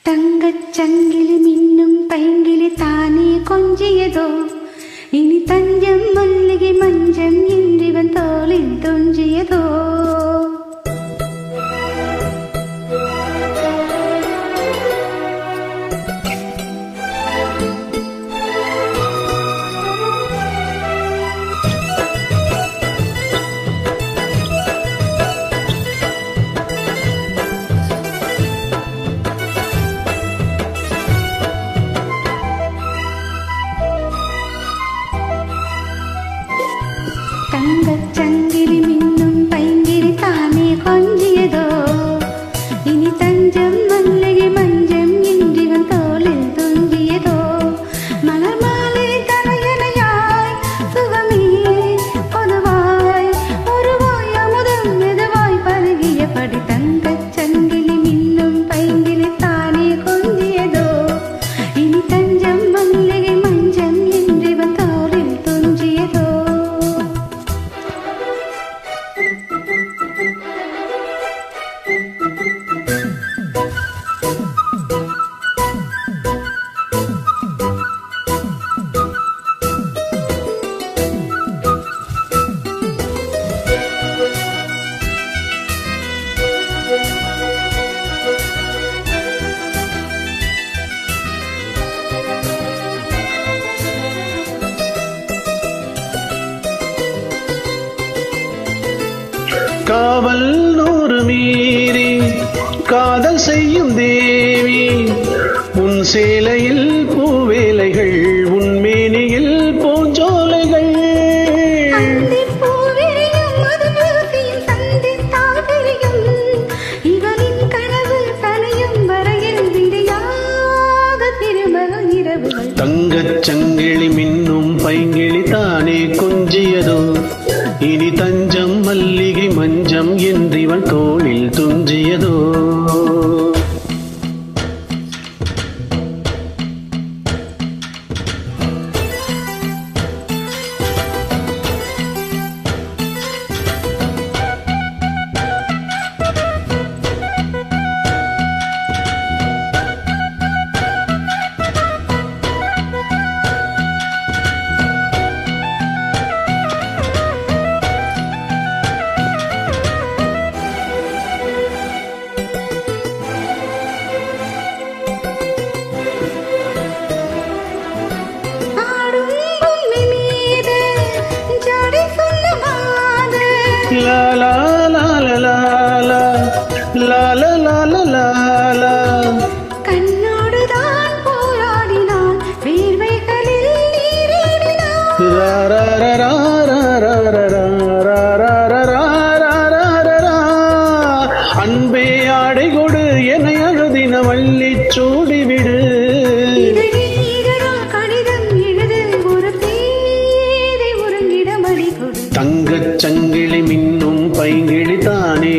தங்கச் சங்கிலி மின்னும் பைங்கிலி தானே கொஞ்சியதோ, இனி தஞ்சம் மல்லிகை மஞ்சம் இன்றிவன் தோளில் துஞ்சியதோ. தங்கச் சங்கிலி மின்னும் பைங்கிலி தானே கொஞ்சியதோ, இனி தஞ்சம் மல்லிகை மஞ்சம் இன்றிவன் தோளில் துஞ்சியதோ. மலர் மாலை தலையணையாய் சுகமே பொதுவாய் ஒருவாய் அமுதம் மெதுவாய் பருகியபடி தங்கச் சங்கிலி மின்னும் பைங்கிலி தானே கொஞ்சியதோ, இனி தஞ்சம் மல்லிகை மஞ்சம் இன்றிவன் தோளில் துஞ்சியதோ. காவல் நூறு மீறி காதல் செய்யும் தேவி, உன் சேலையில் பூவேலைகள் உன் மேனியில் பூஞ்சோலைகள். தங்கச் சங்கிலி மின்னும் பைங்கிலி தானே கொஞ்சியதோ, இனி தஞ்சம் மல்லிகை மஞ்சம் என்றிவன் தோளில் துஞ்சியதோ. La la la la la la la la la la la la. கண்ணோடுதான் போராடினான் வேர்வைகளில் நீராடினான். Ra ra ra ra ra ra ra ra ra ra ra ra ra. அன்பே ஆடை கொடு என்னை அழுதின வள்ளி சூடிவிடு. தங்கச் சங்கிலி மின்னும் பைங்கிலி தானே